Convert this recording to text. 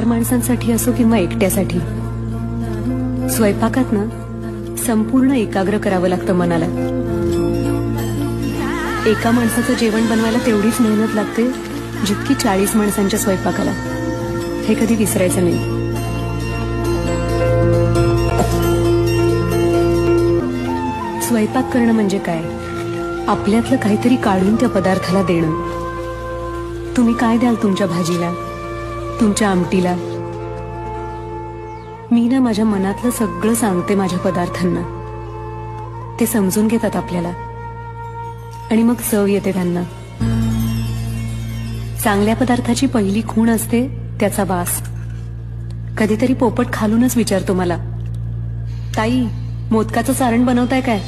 4 माणसांसाठी असो किंवा एकट्यासाठी, स्वयंपाकात ना संपूर्ण एकाग्र करावं लागतं मनाला. एका माणसाचं जेवण बनवायला तेवढीच मेहनत लागते जितकी 40 माणसांच्या स्वयंपाकाला. हे कधी विसरायचं नाही. स्वयंपाक करणं म्हणजे काय? आपल्यातलं काहीतरी काढून त्या पदार्थाला देणं. तुम्ही काय द्याल तुमच्या भाजीला, तुमच्या आमटीला? मी ना माझ्या मनातलं सगळं सांगते माझ्या पदार्थांना. ते समजून घेतात आपल्याला आणि मग चव येते त्यांना. चांगल्या पदार्थाची पहिली खूण असते त्याचा वास. कधीतरी पोपट खालूनच विचारतो मला, ताई मोदकाचं सारण बनवताय काय?